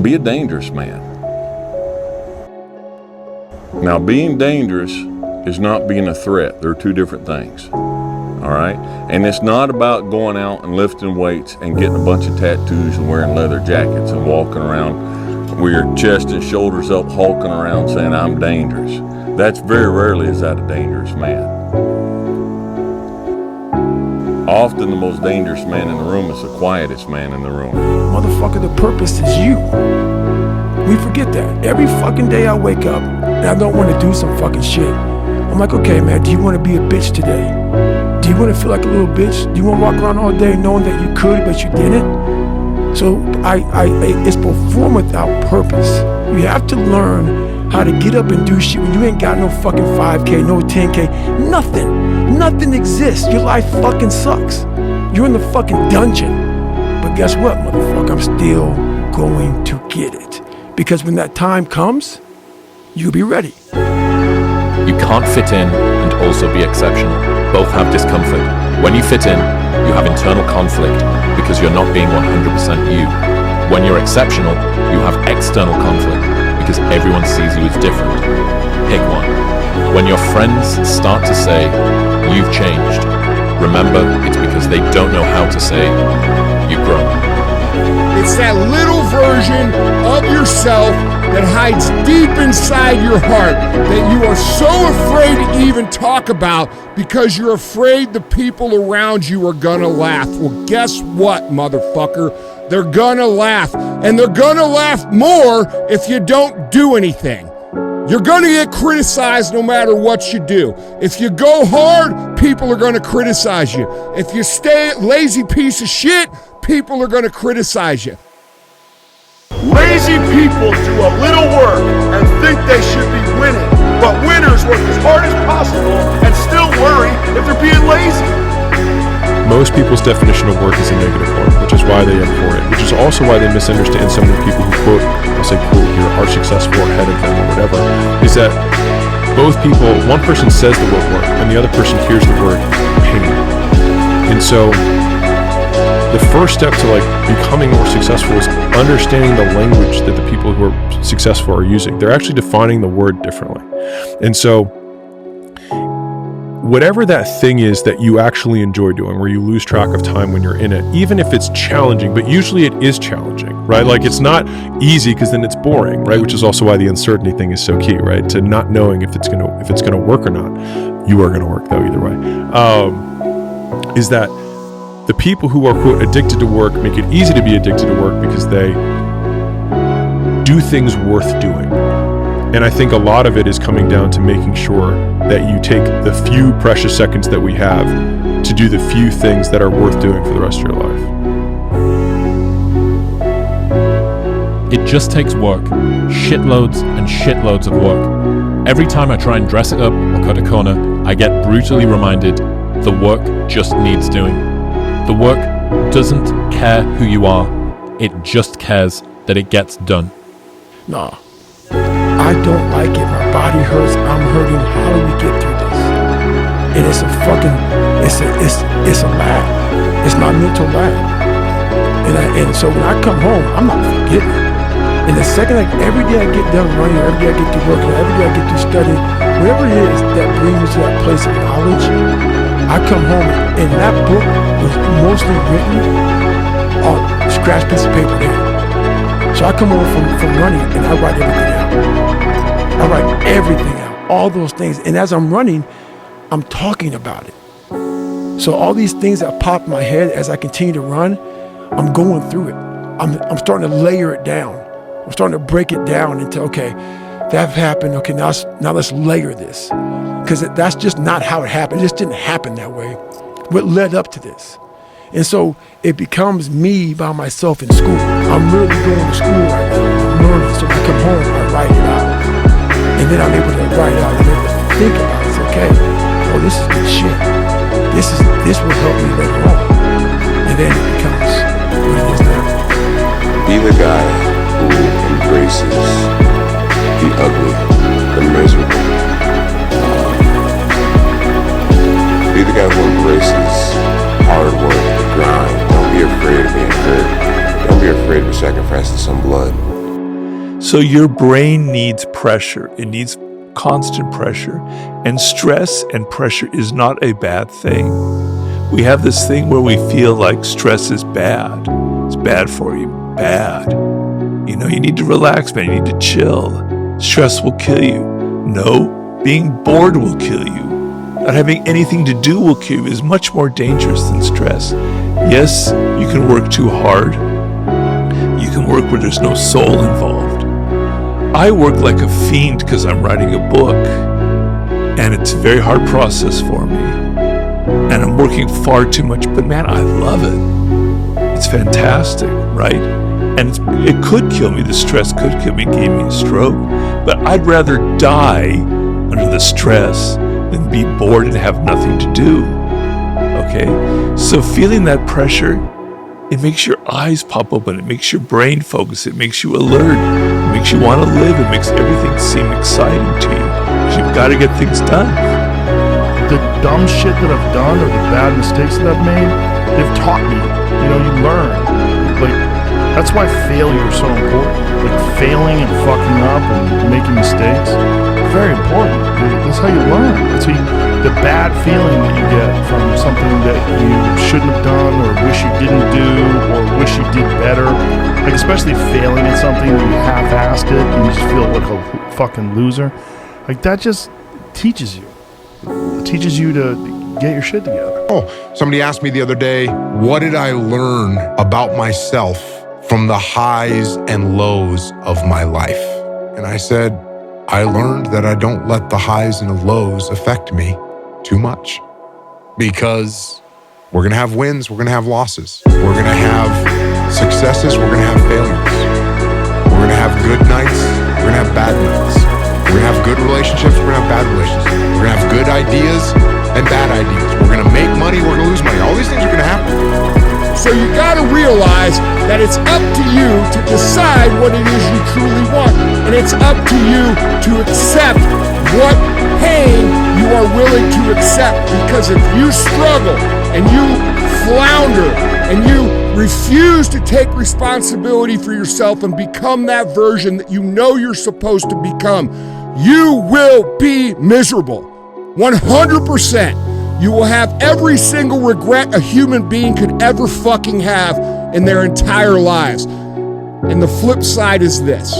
be a dangerous man. Now, being dangerous is not being a threat. They're two different things. All right? And it's not about going out and lifting weights and getting a bunch of tattoos and wearing leather jackets and walking around with your chest and shoulders up, hulking around saying, I'm dangerous. That's very rarely is that a dangerous man. Often the most dangerous man in the room is the quietest man in the room. Motherfucker, the purpose is you. We forget that. Every fucking day I wake up and I don't want to do some fucking shit. I'm like, okay, man, do you want to be a bitch today? Do you want to feel like a little bitch? Do you want to walk around all day knowing that you could, but you didn't? So it's perform without purpose. You have to learn how to get up and do shit when you ain't got no fucking 5K, no 10K, nothing. Nothing exists. Your life fucking sucks. You're in the fucking dungeon. But guess what, motherfucker? I'm still going to get it. Because when that time comes, you'll be ready. You can't fit in and also be exceptional. Both have discomfort. When you fit in, you have internal conflict because you're not being 100% you. When you're exceptional, you have external conflict because everyone sees you as different. Pick one. When your friends start to say, you've changed, remember it's because they don't know how to say, you've grown. It's that little version of yourself that hides deep inside your heart that you are so afraid to even talk about because you're afraid the people around you are gonna laugh. Well, guess what, motherfucker? They're gonna laugh. And they're gonna laugh more if you don't do anything. You're gonna get criticized no matter what you do. If you go hard, people are gonna criticize you. If you stay a lazy piece of shit, people are gonna criticize you. Lazy people do a little work and think they should be winning, but winners work as hard as possible and still worry if they're being lazy. Most people's definition of work is a negative one, which is why they abhor it, which is also why they misunderstand some of the people who quote, I'll say quote here, are successful or ahead of them or whatever, is that both people, one person says the word work and the other person hears the word pain. And so the first step to like becoming more successful is understanding the language that the people who are successful are using. They're actually defining the word differently. And so whatever that thing is that you actually enjoy doing, where you lose track of time when you're in it, even if it's challenging, but usually it is challenging, right? Like it's not easy because then it's boring, right? Which is also why the uncertainty thing is so key, right? To not knowing if it's gonna work or not. You are gonna work though, either way. Is that the people who are, quote, addicted to work make it easy to be addicted to work because they do things worth doing. And I think a lot of it is coming down to making sure that you take the few precious seconds that we have to do the few things that are worth doing for the rest of your life. It just takes work. Shitloads and shitloads of work. Every time I try and dress it up or cut a corner, I get brutally reminded the work just needs doing. The work doesn't care who you are, it just cares that it gets done. Nah, I don't like it. My body hurts, I'm hurting. How do we get through this? And it's a fucking, it's a lab. It's my mental lab. And so when I come home, I'm not forgetting it. And the second, like every day I get done running, every day I get to work, every day I get to study, whatever it is that brings me to that place of knowledge, I come home and that book was mostly written on scratch piece of paper there. So I come home from running and I write everything out. I write everything out, all those things. And as I'm running, I'm talking about it. So all these things that pop in my head as I continue to run, I'm going through it. I'm starting to layer it down. I'm starting to break it down into, okay, that happened. Okay, now let's layer this. Because that's just not how it happened. It just didn't happen that way. What led up to this? And so it becomes me by myself in school. I'm really going to school right now. I'm learning. So when I come home, I write it out. And then I'm able to write it out and able to think about it. It's okay. Oh, this is good shit. This will help me later on. And then it becomes what it is now. Be the guy who embraces the ugly, the miserable. Be the guy who embraces hard work, the grind. Don't be afraid of being hurt. Don't be afraid of sacrificing some blood. So your brain needs pressure. It needs constant pressure. And stress and pressure is not a bad thing. We have this thing where we feel like stress is bad. It's bad for you. Bad. You know, you need to relax, man. You need to chill. Stress will kill you. No, being bored will kill you. Not having anything to do will kill you. Is much more dangerous than stress. Yes, you can work too hard. You can work where there's no soul involved. I work like a fiend because I'm writing a book, and it's a very hard process for me. And I'm working far too much, but man, I love it. It's fantastic, right? And it could kill me. The stress could kill me, gave me a stroke. But I'd rather die under the stress than be bored and have nothing to do. Okay? So feeling that pressure, it makes your eyes pop open. It makes your brain focus. It makes you alert. It makes you want to live. It makes everything seem exciting to you. Because you've got to get things done. The dumb shit that I've done or the bad mistakes that I've made, they've taught me. You know, you learn. Like, that's why failure is so important. Like, failing and fucking up and making mistakes, very important. That's how you learn. That's how the bad feeling that you get from something that you shouldn't have done or wish you didn't do or wish you did better. Like, especially failing at something where you half-assed it and you just feel like a fucking loser. Like, that just teaches you. It teaches you to get your shit together. Oh, somebody asked me the other day, what did I learn about myself from the highs and lows of my life? And I said, I learned that I don't let the highs and the lows affect me too much. Because we're gonna have wins, we're gonna have losses. We're gonna have successes, we're gonna have failures. We're gonna have good nights, we're gonna have bad nights. We're gonna have good relationships, we're gonna have bad relationships. We're gonna have good ideas and bad ideas. We're gonna make money, we're gonna lose money. All these things are gonna happen. So you gotta realize that it's up to you to decide what it is you truly want. And it's up to you to accept what pain you are willing to accept. Because if you struggle and you flounder and you refuse to take responsibility for yourself and become that version that you know you're supposed to become, you will be miserable. 100%. You will have every single regret a human being could ever fucking have in their entire lives. And the flip side is this.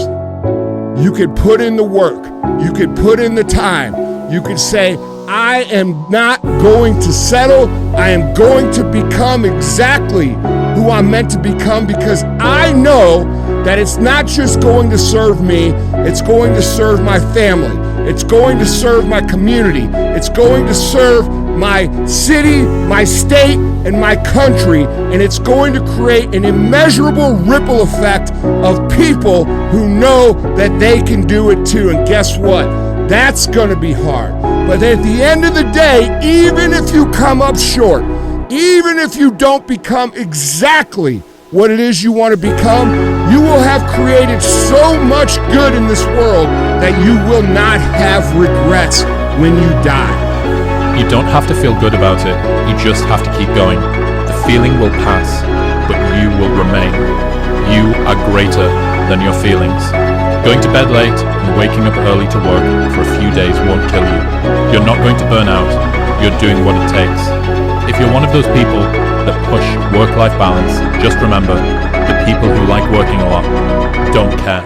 You could put in the work. You could put in the time. You could say, I am not going to settle. I am going to become exactly who I'm meant to become, because I know that it's not just going to serve me, it's going to serve my family. It's going to serve my community. It's going to serve my city, my state, and my country. And it's going to create an immeasurable ripple effect of people who know that they can do it too. And guess what? That's going to be hard. But at the end of the day, even if you come up short, even if you don't become exactly what it is you want to become, you will have created so much good in this world that you will not have regrets when you die. You don't have to feel good about it, you just have to keep going. The feeling will pass, but you will remain. You are greater than your feelings. Going to bed late and waking up early to work for a few days won't kill you. You're not going to burn out, you're doing what it takes. If you're one of those people that push work-life balance, just remember, the people who like working a lot don't care.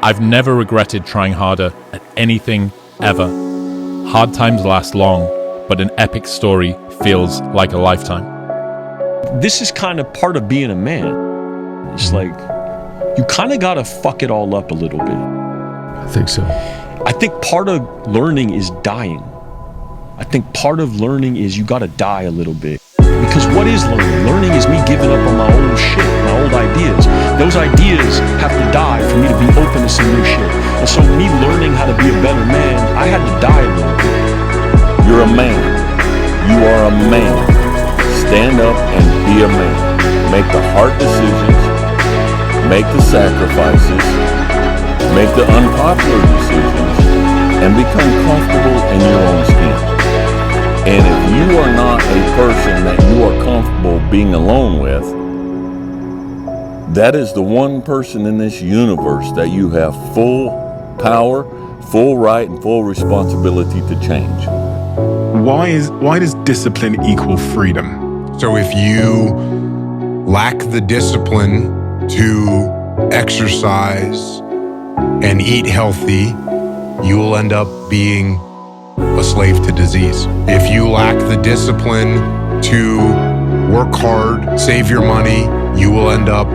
I've never regretted trying harder at anything ever. Hard times last long, but an epic story feels like a lifetime. This is kind of part of being a man. It's like, you kind of got to fuck it all up a little bit. I think so. I think part of learning is dying. I think part of learning is you got to die a little bit. Because what is learning? Learning is me giving up on my old shit, my old ideas. Those ideas have to die for me to be open to some new shit. And so me learning how to be a better man, I had to die a little bit. You're a man. You are a man. Stand up and be a man. Make the hard decisions. Make the sacrifices. Make the unpopular decisions. And become comfortable in your own skin. And if you are not a person that you are comfortable being alone with, that is the one person in this universe that you have full power, full right, and full responsibility to change. Why does discipline equal freedom? So if you lack the discipline to exercise and eat healthy, you will end up being a slave to disease. If you lack the discipline to work hard, save your money, you will end up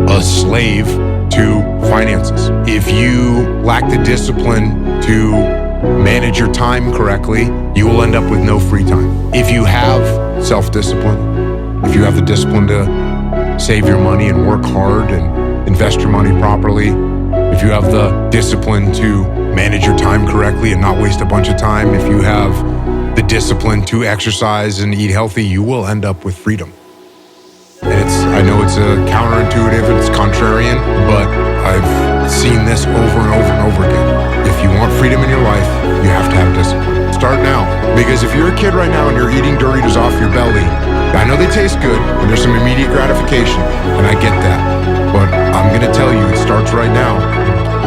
a slave to finances. If you lack the discipline to manage your time correctly, you will end up with no free time. If you have self-discipline, if you have the discipline to save your money and work hard and invest your money properly, if you have the discipline to manage your time correctly and not waste a bunch of time, if you have the discipline to exercise and eat healthy, you will end up with freedom. And I know it's counterintuitive, it's contrarian, but I've seen this over and over and over again. If you want freedom in your life, you have to have discipline. Start now. Because if you're a kid right now and you're eating Doritos off your belly, I know they taste good and there's some immediate gratification, and I get that. But I'm gonna tell you, it starts right now.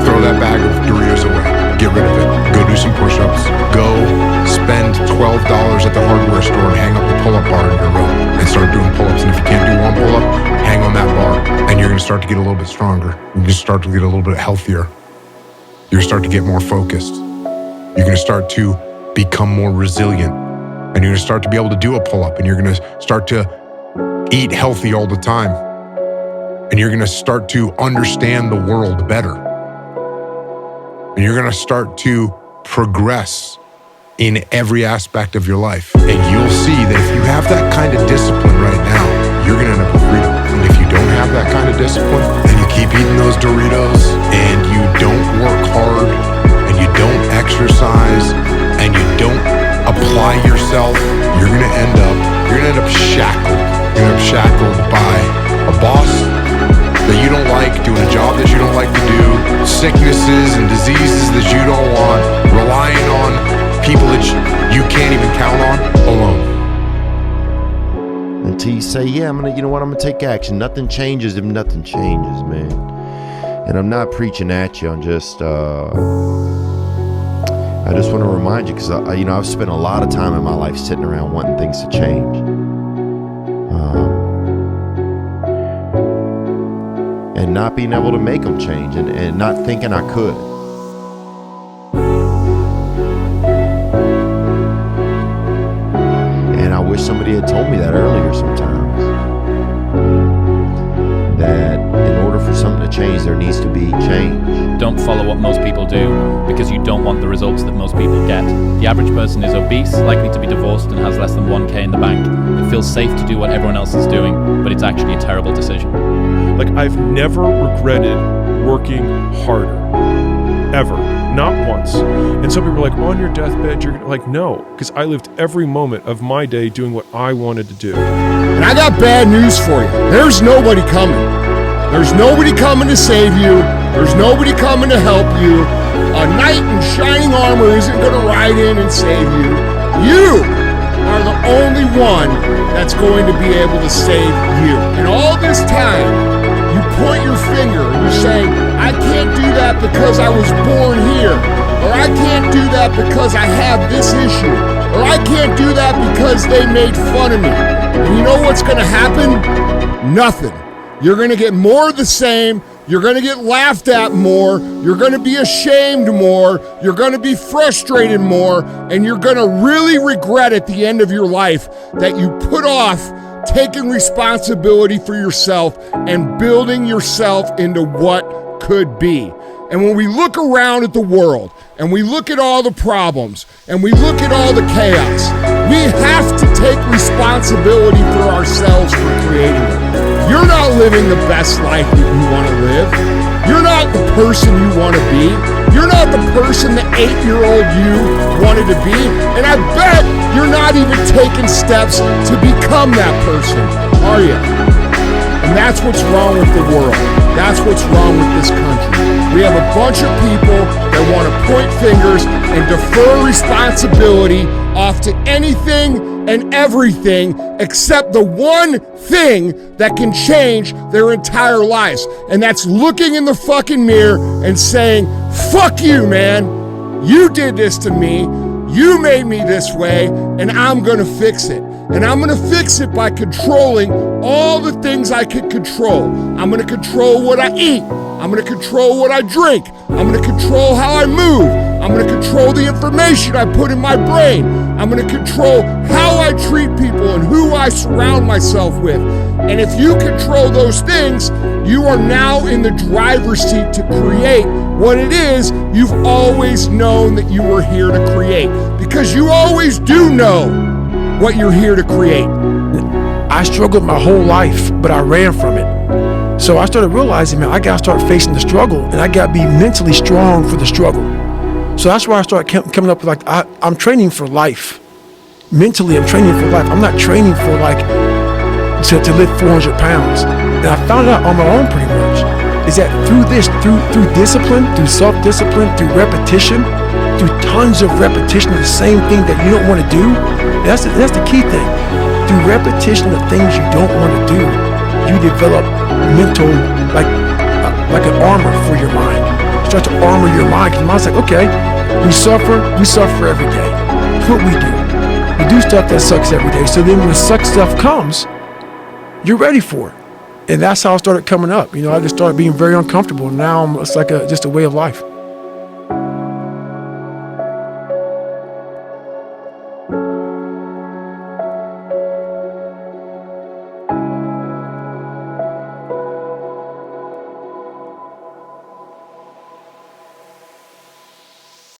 Throw that bag of Doritos away. Get rid of it. Go do some push-ups. Go spend $12 at the hardware store and hang up a pull-up bar in your room and start doing pull-ups. And if you can't do one pull-up, hang on that bar, and you're gonna start to get a little bit stronger. You're gonna start to get a little bit healthier. You're gonna start to get more focused. You're gonna start to become more resilient. And you're gonna start to be able to do a pull-up, and you're gonna start to eat healthy all the time. And you're gonna start to understand the world better. And you're gonna start to progress in every aspect of your life. And you'll see that if you have that kind of discipline right now, you're gonna end up with freedom. And if you don't have that kind of discipline, and you keep eating those Doritos, and you don't work hard, and you don't exercise, and you don't apply yourself, you're gonna end up shackled. You're gonna end up shackled by a boss that you don't like, doing a job that you don't like to do, sicknesses and diseases that you don't want, relying on people that you can't even count on, alone. Until you say, yeah, I'm gonna take action. Nothing changes if nothing changes, man. And I'm not preaching at you. I just want to remind you, because I've spent a lot of time in my life sitting around wanting things to change. And not being able to make them change, and not thinking I could. And I wish somebody had told me that earlier sometimes. That in order for something to change, there needs to be change. Don't follow what most people do, because you don't want the results that most people get. The average person is obese, likely to be divorced, and has less than 1K in the bank. It feels safe to do what everyone else is doing, but it's actually a terrible decision. Like, I've never regretted working harder, ever, not once. And some people are like, on your deathbed, you're like, no, because I lived every moment of my day doing what I wanted to do. And I got bad news for you. There's nobody coming. There's nobody coming to save you. There's nobody coming to help you. A knight in shining armor isn't going to ride in and save you. You are the only one that's going to be able to save you. And all this time, you point your finger and you say, I can't do that because I was born here. Or I can't do that because I have this issue. Or I can't do that because they made fun of me. And you know what's going to happen? Nothing. You're going to get more of the same. You're going to get laughed at more. You're going to be ashamed more. You're going to be frustrated more. And you're going to really regret at the end of your life that you put off taking responsibility for yourself and building yourself into what could be. And when we look around at the world and we look at all the problems and we look at all the chaos, we have to take responsibility for ourselves for creating it. You're not living the best life that you want to live. You're not the person you want to be. You're not the person the 8-year-old you wanted to be. And I bet you're not even taking steps to become that person, are you? And that's what's wrong with the world. That's what's wrong with this country. We have a bunch of people that want to point fingers and defer responsibility off to anything and everything except the one thing that can change their entire lives. And that's looking in the fucking mirror and saying, fuck you, man. You did this to me. You made me this way, and I'm gonna fix it. And I'm gonna fix it by controlling all the things I can control. I'm gonna control what I eat. I'm gonna control what I drink. I'm gonna control how I move. I'm gonna control the information I put in my brain. I'm gonna control how I treat people and who I surround myself with. And if you control those things, you are now in the driver's seat to create what it is you've always known that you were here to create. Because you always do know what you're here to create. I struggled my whole life, but I ran from it. So I started realizing, man, I gotta start facing the struggle, and I gotta be mentally strong for the struggle. So that's why I started coming up with like, I'm training for life. Mentally, I'm training for life. I'm not training for like, to lift 400 pounds. And I found out on my own pretty much, is that through discipline, through self-discipline, through repetition, through tons of repetition of the same thing that you don't want to do, that's the key thing. Through repetition of things you don't want to do, you develop mental, like an armor for your mind. You start to armor your mind, because your mind's like, okay, we suffer every day. That's what we do. We do stuff that sucks every day. So then when suck stuff comes, you're ready for it. And that's how I started coming up. You know, I just started being very uncomfortable. Now it's like just a way of life.